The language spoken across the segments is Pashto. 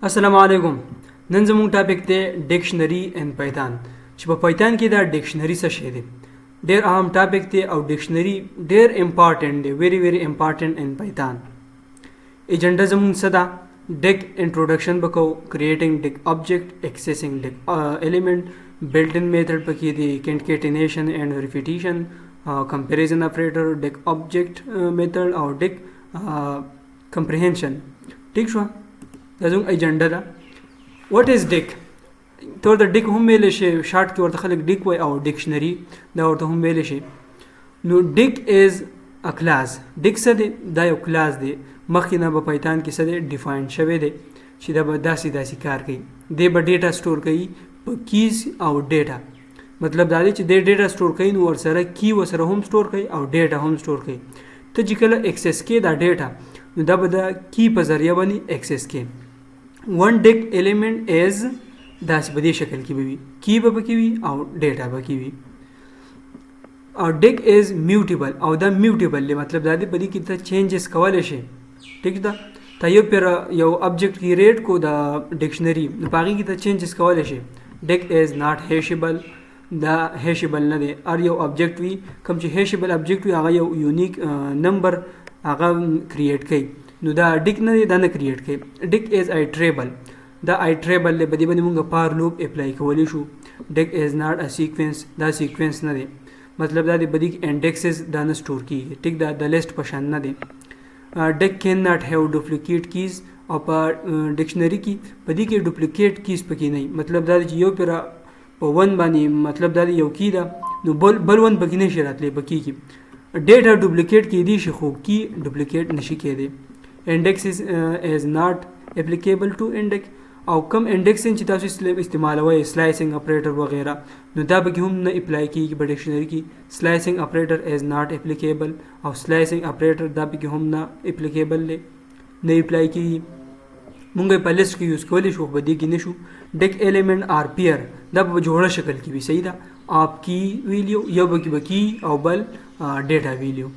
السلام علیکم. نن زموږ ټاپک دی ډکشنری ان پایتان چې په پایتان کې دا ډکشنری څه شی دی. ډیر اهم ټاپک دی او ډکشنری ډیر امپورټنت دی، ویری امپورټنت ان پایتان. ایجنډا زموږ څه ده؟ ډک انټروډکشن وکړو، کریټینګ ډک آبجیکټ، ایکسیسینګ ډک ایلیمنٹ، بلټ ان میتھډ پکې دی، کنکیټینیشن اینڈ ریپیټیشن، کمپیریزن اپریټر، ډک آبجیکټ میتھډ او ډک کمپریهنشن. ٹھیک شو؟ دا زموږ ایجنډا ده. واټ از ډک؟ ته ورته ډک هم ویلی شي، شارټ کې ورته خلک ډک وایي، او ډکشنري دا ورته هم ویلی شي. نو ډک از ا کلاس. ډک څه دی؟ دا یو کلاس دی. مخکې نه به پایتان کې څه دی ډیفاین شوی دی چې دا به داسې کار کوي. دی به ډیټا سټور کوي په کیز او ډیټا. مطلب دا دی چې دی ډیټا سټور کوي نو ورسره کی ورسره هم سټور کوي او ډیټا هم سټور کوي. ته چې کله ایکسس کې دا ډیټا نو دا به د کی په ذریعه باندې ایکسس کې. ون ډک ایلیمنٹ از داسې په دې شکل کې به وي، کی به پکې وي او ډیټا به کې وي. او ډک از میوټیبل، او دا میوټیبل دی، مطلب دا دی په دې کې ته چینجز کولی شي. ټیک ده؟ ته یو آبجیکټ کې ریډ کو د ډکشنري، نو په هغې کې ته چینجز کولی شي. ډک از ناٹ هیشیبل، دا هیشیبل نه دی. هر یو آبجیکټ وي، کوم چې هیشیبل آبجیکټ وي هغه یو یونیک نمبر هغه کریټ کوي. نو دا ډک نه دی، دا نه کریټ کوي. ډک از آیټریبل، دا آیټریبل دی، په دې باندې موږ پار لوپ اپلای کولی شو. ډک از ناٹ ا سیکوینس، دا سیکوینس نه دی، مطلب دا دی په دې کې انډیکسز دا نه سټور کیږي. ټیک ده؟ د لیسټ په شان نه دی. ډک کین ناٹ هیو ډوپلیکیټ کیز، او په ډکشنري کې په دې کې ډوپلیکیټ کیز پکې نه وي. مطلب دا دی چې یو پیرا په ون باندې، مطلب دا دی یو کی ده نو بل ون پکې نه شي راتلی په کی کې. ډیټا ډوپلیکیټ کیدی شي خو کی ډوپلیکیټ نشي کیدی. انډیکس از ناٹ اپلیکیبل ټو انډیک، او کم انډیکسنګ چې تاسو استعمالوئ سلایسنګ اپریټر وغیرہ، نو دا پکې هم نه اپلای کیږي په ډکشنري کې. سلایسنګ اپریټر از ناٹ اپلیکیبل، او سلایسنګ اپریټر دا پکې هم نه اپلیکیبل دی، نه اپلای کیږي. مونږ په لیسټ کې یوز کولی شو، په دې کې نشو. ډک ایلیمنٹ آر پیر، دا په جوړه شکل کې وي. صحیح ده؟ آپ کی ویلیو، یو پکې به کی او بل ډیټا ویلیو.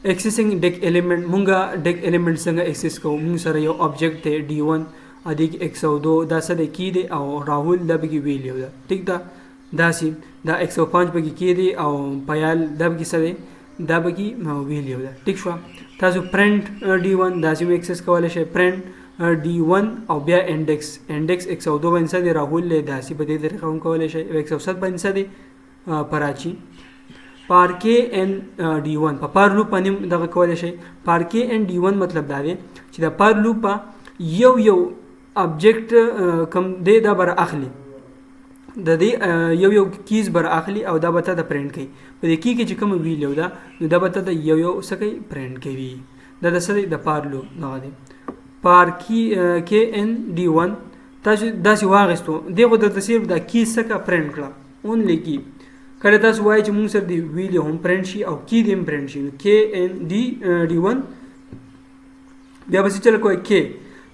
ایکسیسینګ ډک ایلیمنٹ، مونږه ډک ایلیمنٹ څنګه ایکسس کوو؟ مونږ سره یو آبجیکټ دی D1، ا دې کې 102 دا څه دی کی دی، او راهول دا پکې ویلیو ده. ټیک ده؟ داسې دا 105 پکې کی دی، او پیال دا پکې څه دی، دا پکې ویلیو ده. ټیک شوه؟ تاسو پرنٹ D1 داسې هم ایکسس کولی شئ. پرنٹ D1 او بیا انډیکس 102 باندې څه دی راهول دی، داسې په دې طریقه هم کولی شئ. 107 باندې څه دی پراچی. پارکې ان D1 په پار لوپ باندې دغه کولی شئ. پارکې ان D1 مطلب دا دی چې د پار لوپ یو آبجیکټ کم دی دا بر اخلي، د دې یو کیز بر اخلي، او دا به ته د پرنټ کوي. په دې کی کې چې کوم ویلیو ده نو دا به ته د یو څه کوي، پرنټ کوي. دا د څه دی؟ د پار لوپ دغه دی. پارکې ان D1 تاسو داسې واخیستو، دغه درته صرف دا کی څه پرنټ کړه، اونلی کی. کله تاسو وایي چې مونږ سره دی ویلیو هم پرنټ شي او کی دې هم پرنټ شي، نو کې ان D1 بیا به څه چل کوئ، کې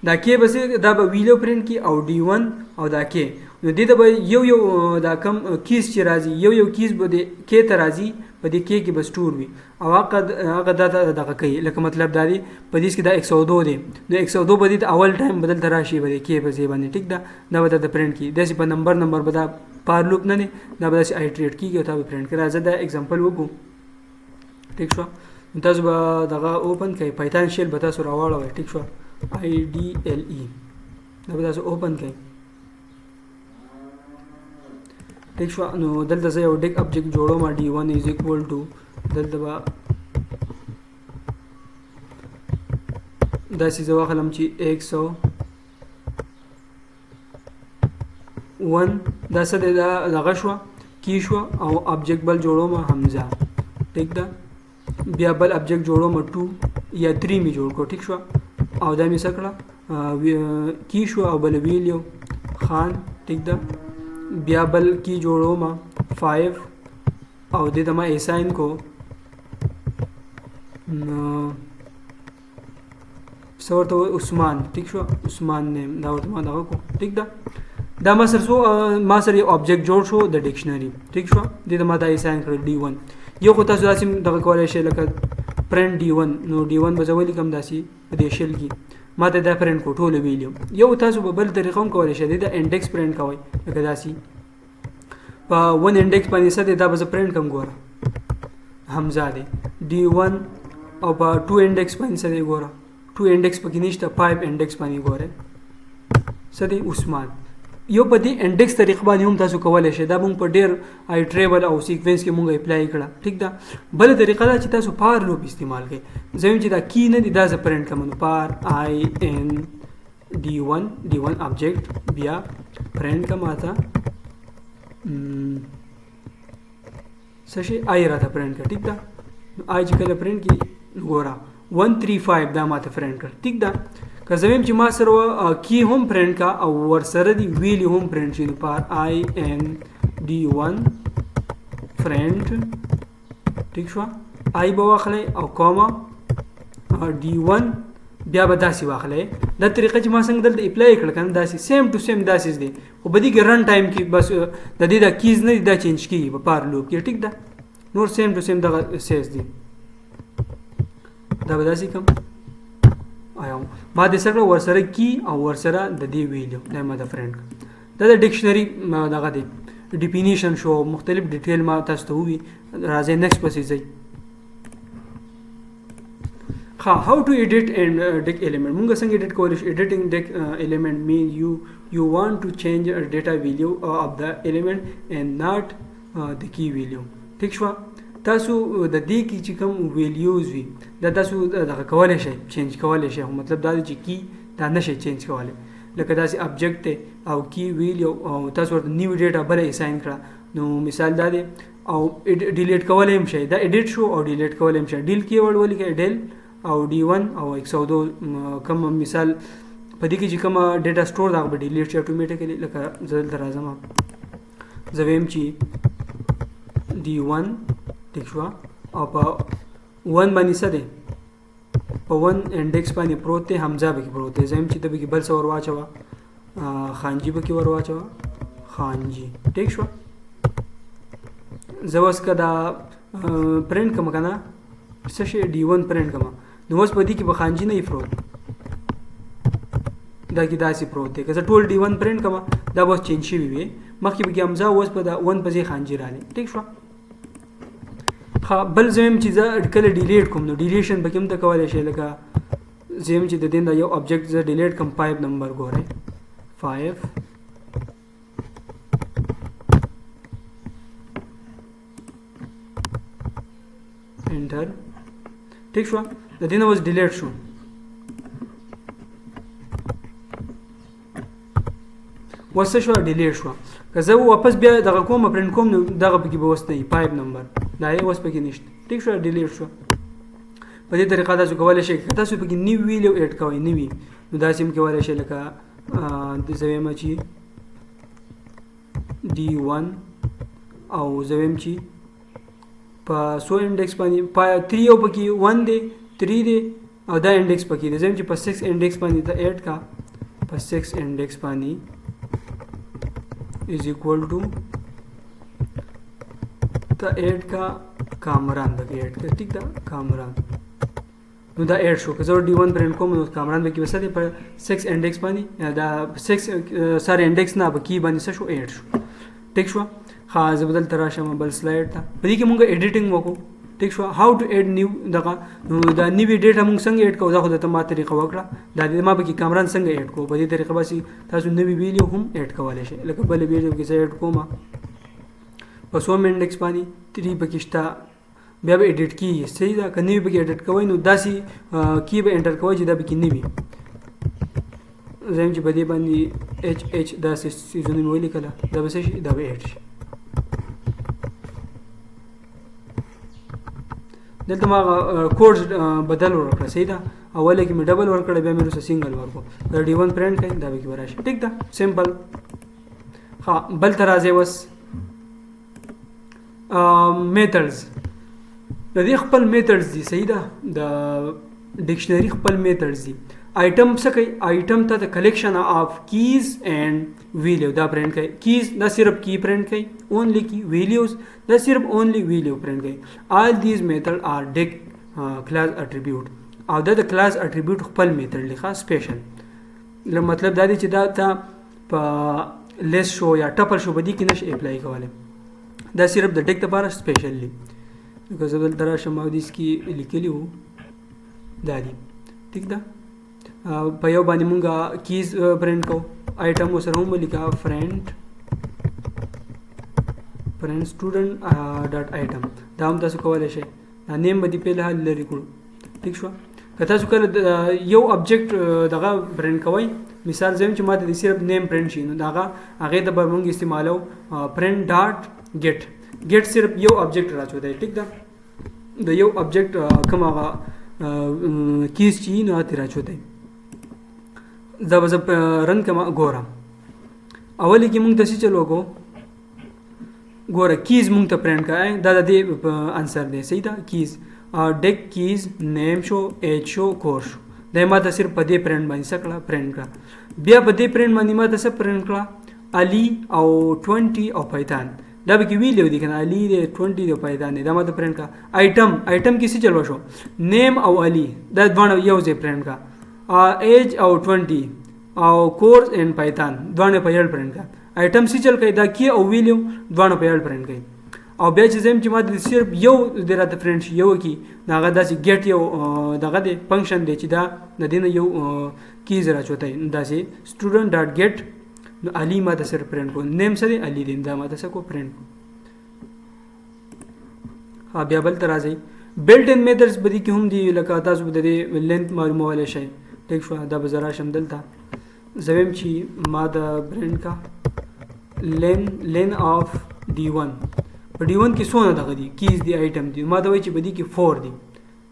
دا کې به دا به ویلیو پرنټ کی، او D1 او دا کې. نو دې ته به یو دا کم کیز چې راځي، یو کیز به د کې ته راځي، په دې کې به سټور وي، او هغه دا دغه کوي. لکه مطلب دا دی په دې کې دا 102 دی، نو 102 به دې اول ټایم بدل ته راشي، به د کې په ځای باندې. ټیک ده؟ دا به د پرنټ کی. داسې په نمبر به دا پار لوپ نه دی، دا به داسې آیټریټ کېږي او تا به پرنټ کړي. راځه دا اگزامپل وګورو. ټیک شوه؟ نو تاسو به دغه اوپن کړئ، پایتان شیل به تاسو راواړوئ. ټیک شوه؟ IDLE دا به تاسو اوپن کړئ. ټیک شوه؟ نو دلته زه یو ډک آبجیکټ جوړوم، D1 از ایکوال ټو، دلته به داسې زه واخلم چې 101 دا څه دی، دا دغه شوه کی شوه، او آبجیکټ بل جوړوم حمزه. ټیک ده؟ بیا بل آبجیکټ جوړوم 2 یا 3 می جوړ کړو. ټیک شوه؟ او دا می څه کړه، کی شوه او بل ویلیو خان. ټیک ده؟ بیا بل کی جوړوم 5 او دې ته ما اساین کو څه ورته عثمان. ټیک شو؟ عثمان نیم دا ورته ما دغه کو. ټیک ده؟ دا ما سره یو آبجیکټ جوړ شو د ډکشنري. ټیک شو؟ دې ته ما دا اساین کړل D1. یو خو تاسو داسې دغه کولی شئ لکه پرنټ D1، نو D1 به زه ولیکم داسې په دې شیل کې ماته دا پرنټ کو ټول ویلیو. یو تاسو په بل طریقه هم کولای شئ دا انډیکس پرنټ کوئ لکه داسې په 1 انډیکس باندې څه دی دا به زه پرنټ کوم ګوره حمزه دی D1 او په 2 انډیکس باندې څه دی ګوره 2 انډیکس پکې نشته 5 انډیکس باندې ګوره څه دی عثمان. یو په دې انډیکس طریقه باندې هم تاسو کولای شئ دا موږ په ډېر آیټریبل او سیکوینس کې موږ اپلای کړه ټیک ده. بل طریقه دا چې تاسو پار لوپ استعمال کړئ زموږ چې دا کی نه دی دا زه پرنټ کوم پار I N D1 آبجیکټ بیا پرنټ کوم ماته څه شي آی راته پرنټ کړ ټیک ده. آی چې کله پرنټ کی ګوره 135 دا ماته پرنټ کړ ټیک ده. که زمیم چې ما سره کی هم پرنټ کا او ور سره دی ویلی هم پرنټ شي پر I N D1 پرنټ ټیک شو آی به واخلې او کوما D1 بیا به داسې واخلې. دا طریقه چې ما څنګه دلته اپلای کړ کنه داسې سیم ټو سیم داسې دی خو بدی کې رن ټایم کې بس د دې دا کیز نه دا چینج کیږي په پار لوپ کې ټیک ده. نور سیم ټو سیم دغه سیس دی دا به داسې کوم آیا ما د سره ور سره کی او ور سره د دې ویلیو دا ما د فرند دا د ډکشنری دغه دی ډیفینیشن شو مختلف ډیټیل ما تاسو ته وی راځي نیکست پسې ځي. how to edit and deck element مونږ څنګه edit کولای شو. editing deck element means you want to change a data value of the element and not the key value ٹھیک شو. تاسو د دې کې چې کوم ویلیوز وي دا تاسو دغه کولای شئ چینج کولای شئ مطلب دا چې کی دا نشئ چینج کولای لکه داسې آبجیکټ او کی ویلیو او تاسو ورته نیو ډیټا بل اساین کړه نو مثال دا دی او ډیلیټ کولای هم شئ دا ایډیټ شو او ډیلیټ کولای هم شئ ډیل کیورډ ولیکئ ډیل او D1 او 102 کوم مثال په دې کې چې کوم ډیټا سٹور دا به ډیلیټ شي اتوماتیکلی لکه زل درازم زویم چې D1 ټیک شو او په 1 باندې څه دی په 1 انډیکس باندې پروت دی حمزه به کې پروت دی زم چې د به کې بل څه ور واچوا خانجی به کې ور واچوا خانجی ټیک شو. زوس کدا پرنټ کوم کنه څه شي D1 پرنټ کوم نو اوس په دې کې به خانجی نه پروت دا کې داسې پروت دی که زه ټول D1 پرنټ کوم دا به چینج شي وي مخکې به کې حمزه اوس په دا 1 په ځای خانجی راځي ټیک شو. بل زم چې زه کله ډیلیټ کوم نو ډیلیشن به کوم ته کولای شي لکه زم چې د دین دا یو آبجیکټ زه ډیلیټ کوم 5 نمبر ګوره 5 انټر ټیک شو د دین اوس ډیلیټ شو. وسه شو ډیلیټ شو که زه واپس بیا دغه کوم پرنټ کوم نو دغه پکې به وسته 5 نمبر دا یې اوس پکې نشته ټیک شو ډیلیټ شو. په دې طریقه تاسو کولای شئ که تاسو پکې نیو ویلیو اډ کوئ نیوي نو داسې هم کولای شئ لکه د زویم چې D1 او زویم چې په 100 انډیکس باندې په 3 او پکې 1 دی 3 دی او دا انډیکس پکې دی زویم چې په 6 انډیکس باندې ته اډ کا په 6 انډیکس باندې is equal to تا ایڈ کا کامران بکی ایڈ کا ٹھیک دا کامران نو دا ایڈ شو که زور D1 پرنٹ کوم نو کامران بکی بسا دی پر 6 انڈیکس باندی دا 6 سارے انڈیکس نا بکی باندی سا شو ایڈ شو ٹھیک شو. خواہ بدل تراشا بل سلائڈ تا پدی که مونگا ایڈیٹنگ وکو ٹھیک شو. how to add new دغه نو دا نیوی ډیټا مونږ څنګه اډ کوو دا خو د ما طریقه وکړه دا د ما بکی کامران څنګه اډ کوو په دې طریقه باسي تاسو نوی ویډیو هم اډ کولای شئ لکه بل ویډیو کې زه اډ کوم په 100 انډیکس باندې 3 پکښتا بیا به اډیټ کیږي صحیح دا کني به اډیټ کوی نو داسي کی به انټر کوی چې دا به کې نیوي زم چې بده باندې HH داسې سیزون ویل کله دا به شي دا به اډ شي. دلته ما کوډ بدل ورکړه صحیح ده اوله کې مې ډبل ورکړه بیا مې روسه سنگل ورکو دا D1 پرنټ کړئ دا به کې وراشي ټیک ده سمپل. ها بل ترازه وس میتھډز د دې خپل میتھډز دي صحیح ده د ډکشنری خپل میتھډز دي. آیټم څه کوي آیټم ته د کلیکشن اف کیز اینڈ ویلیو دا پرنٹ کوي کیز دا صرف کی پرنٹ کوي اونلی کی ویلیوز دا صرف اونلی ویلیو پرنٹ کوي. آل دیز میتھڈ آر ڈیک کلاس اٹریبیوٹ او دا د کلاس اټریبیوټ خپل میتھډ لیکه سپیشل مطلب دا دی چې دا ته په لیست شو یا ټپل شو بدی کې نش اپلای کولای دا صرف د ټیک لپاره سپیشلی لکه زه دلته راشم او دیس کې لیکلی وو دا دی ټیک ده په یو باندې مونږه کیز پرنټ کو آیټم وسره هم لیکه فرند student ډاټ آیټم دا هم تاسو کولای شئ دا نیم به دی په لحاظ لري کړو ټیک شو که تاسو کله یو ابجیکټ دغه پرنټ کوئ مثال زم چې ماته د صرف نیم پرنټ شي نو داغه هغه د به مونږ استعمالو پرنټ ډاټ ګیټ صرف یو ابجیکټ راځو دی ټیک ده د یو ابجیکټ کوم هغه کیز چی نو اترا چوتای دا به رن کما ګورم اولی کې مونږ تاسو چلو کو ګوره کیز مونږ ته پرنټ کای دا د انسر دی صحیح ده کیز ډیک کیز نیم شو ایج شو کورس شو دا ما ته صرف په دې پرنټ باندې سکړه پرنټ کړه بیا په دې پرنټ باندې ما ته څه پرنټ کړه علي او 20 او پایتان دا به کې ویلو دي کنه علي د 20 د پایتان دا ما ته پرنټ کړه آیټم کې څه چلو شو نیم او علي دا دوه یو ځای پرنټ کړه ایج او 20 او کورس ان پایتان دوه په یړ پرنټ کړه آیټم سی چل کړي دا کی او ویلو دوه په یړ پرنټ کړي او بیا چې زم چې ما د صرف یو د راته فرند یو کی داغه داسې ګیټ یو دغه د فنکشن دی چې دا د دینه یو کیز راچوتای داسې سټوډنټ ډاټ ګیټ نو علي ما د صرف پرنټ کو نیم سره علي دین دا ما د سکو پرنټ ها بیا بل تر راځي بلټ ان میثډز بدی کې هم دی لکه تاسو د لینث معلوموله شي ټیک شو دا به زرا شم دلته زویم چې ما د برند کا لین اف d1 په d1 کې څونه دغه دي کیز دی آیټم دی ما دا وایي چې بدی کې 4 دي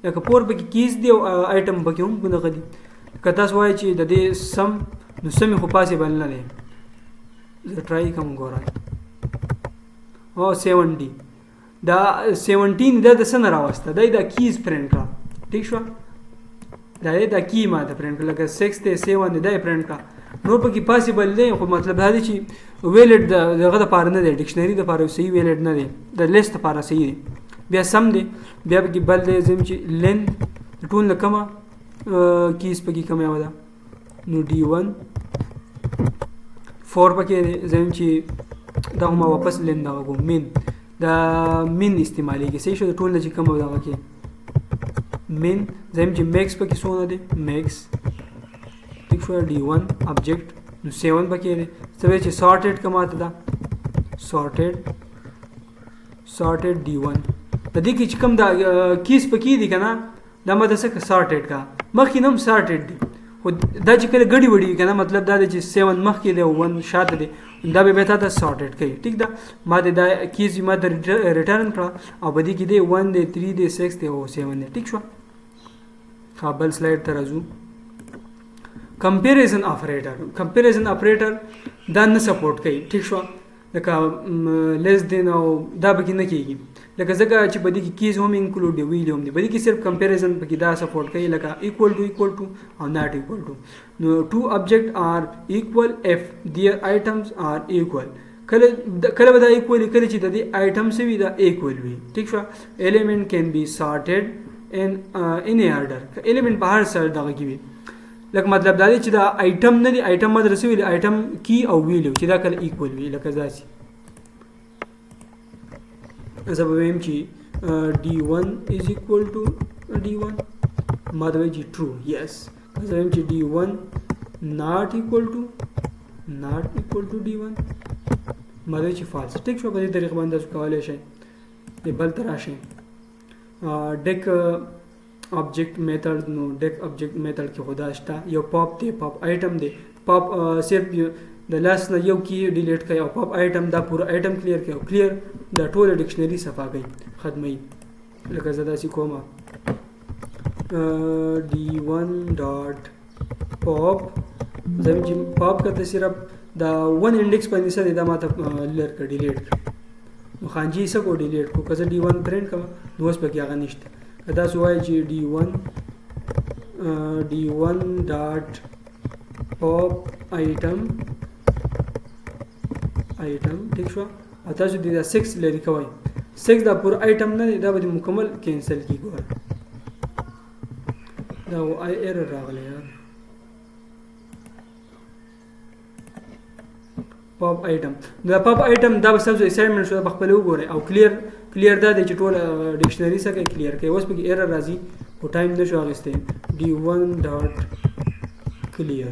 لکه 4 به کې کیز دی او آیټم به کې هم دغه دي که تاسو وایي چې د دې سم نو سم خو پاسبل نه دی زه ټرای کوم ګورم او 70 دا 17 دا د سن راوسته دا کیز پرنټ کړه ٹھیک شو دا کی ما ته پرنټ کړه لکه 6 ته 7 دا پرنټ کړه نو په کې پاسبل دی خو مطلب دا دی چې ویلډ دغه د پاره نه دی ډکشنری د پاره صحیح ویلډ نه دی د لیست لپاره صحیح دی بیا سم دی بیا په کې بل دی زم چې لین ټول نه کما کیس په کې کم یو ده نو d1 4 پکې زم چې دا ما واپس لین دا وګو مین دا مین استعمالي کې صحیح شو ټول نه چې کم ودا کې مین زم چې میکس پکې سونه دی میکس ټیک شو d1 ابجیکټ نو 7 پکې دی سوي چې سارټډ کماته دا سارټډ d1 د دې کې چې کوم دا کیس پکې دي کنه دا مده څه سارټډ کا مخکې نوم سارټډ دي خو دا چې کله غړي وړي کنه مطلب دا دی چې 7 مخکې دی او 1 شاته دی دا به تا ته سارټډ کوي ټیک دا ما دا کیس ما ته ریټرن کړه او بدی کې دی 1 دی 3 دی 6 دی او 7 دی ټیک شو خپل سلاید ته راځو کمپیریزن اپریټر دا نه سپورټ کوي ٹھیک شو لکه لیس دین او دا به نه کیږي لکه ځکه چې بدی کې کیز هم انکلود دی ویل هم دی بدی کې صرف کمپیریزن پکې دا سپورټ کوي لکه equal to او not equal to نو two objects are equal if their items are equal کله به دا equal کله چې د دې items وي دا equal وي ٹھیک شو element can be sorted in any order element په هر سر دغه کې وي لکه مطلب دا دی چې دا آیټم نه دی آیټم مدرسې ویل آیټم کی او ویلو چې دا کله ایکوال وي لکه ځاسي زه به وایم چې d1 is equal to d1 ما دا وایي چې true yes زه وایم چې d1 not equal to d1 ما دا وایي چې false ټیک شو په دې طریقه باندې تاسو کولای شئ د بل تر راشئ ډیک object method نو ډیک object method کې خدا شته یو پاپ دی پاپ آیټم دی پاپ صرف د لاس نه یو کی ډیلیټ کوي او پاپ آیټم دا پورا آیټم کلیر کوي او کلیر دا ټول ډکشنری صفا کوي ختمي لکه زدا سي کومه d1 ډاټ پاپ زم چې پاپ کته صرف دا 1 انډیکس باندې سره دا ماته لیر کړ ډیلیټ نو خانجي سکو ډیلیټ کو کزه d1 پرنٹ کما نو اوس پکې هغه نشته دا سوای چې d1 ډاټ پاپ آیټم ٹھیک شو تاسو دا 6 لري کوي 6 دا پور آیټم نه دا به مکمل کینسل کیږي دا ایرر راغلی یار پاپ آیټم دا پاپ آیټم دا به تاسو اسایمنټ شو په خپل وګورئ او کلیر دا دی چې ټول ډکشنری سره کلیر کوي اوس پکې ایرر راځي او ټایم نشو اخیستی d1 ډاټ کلیر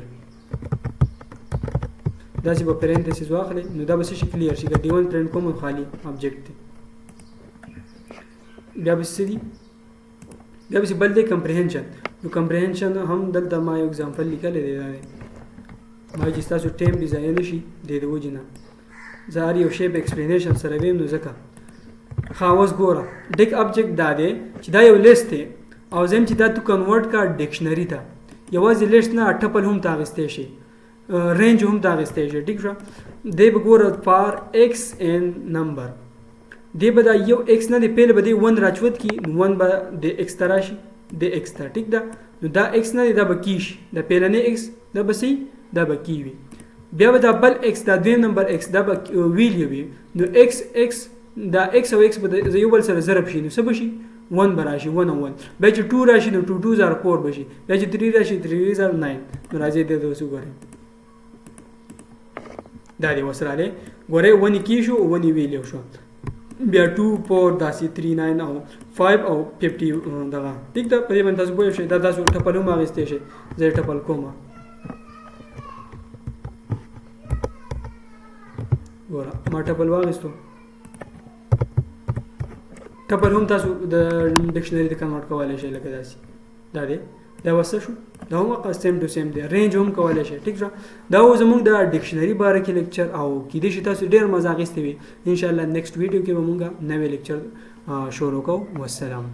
دا چې په پرنتسیز واخلئ نو دا به څه شي کلیر شي که d1 پرنټ کوم خالی آبجیکټ دی بیا به څه دي بیا به بل دی کمپریهنشن نو کمپریهنشن هم دلته ما یو اگزامپل لیکلی دی دا دی ما چې ستاسو ټایم بې ضایع نه شي د دې وجې نه زه هر یو شی په ایکسپلینیشن سره ویم نو ځکه ښه اوس ګوره ډیک آبجیکټ دا دی چې دا یو لیست دی او زم چې دا تو کنورټ کا ډکشنری ته یوازې لیست نه ټپل هم ته اخیستی شي رینج هم ته اخیستی شي ټیک شو دی به ګوره فار ایکس این نمبر دی به دا یو ایکس نه دی پیل به دی 1 راچوت کی نو 1 به د ایکس ته راشي د ایکس ته ټیک ده نو دا ایکس نه دی دا به کی شي د پیلنی ایکس دا به سی دا به کی وي بیا به دا بل ایکس دا دویم نمبر ایکس دا به ویل وي نو ایکس دا ایکس او ایکس به یو بل سره ضرب شي نو څه به شي 1 به راشي 1 او 1 بیا چې 2 راشي نو 2 2 زار 4 به شي بیا چې 3 راشي 3 زار 9 نو راځي د دوسو ګورئ دا دی وسراله ګورئ 1 کی شو 1 ویل شو بیا 2 4 داسې 3 9 او 5 او 50 دغه ټیک ده په دې باندې تاسو پوه شئ دا تاسو ټپل هم اخیستی شئ زه ټپل کوم ګوره ما ټپل واخیستو ټپل هم تاسو د ډکشنری ته کنورټ کولی شئ لکه داسې دا دی دا وسه شو دا هم سیم ټو سیم دی رینج هم کولی شئ ټیک شو دا و زموږ د ډکشنری باره کې لیکچر او کیدای شي تاسو ډېر مزه اخیستی وي انشاءالله نیکسټ ویډیو کې به مونږ نوی لیکچر شروع کوو والسلام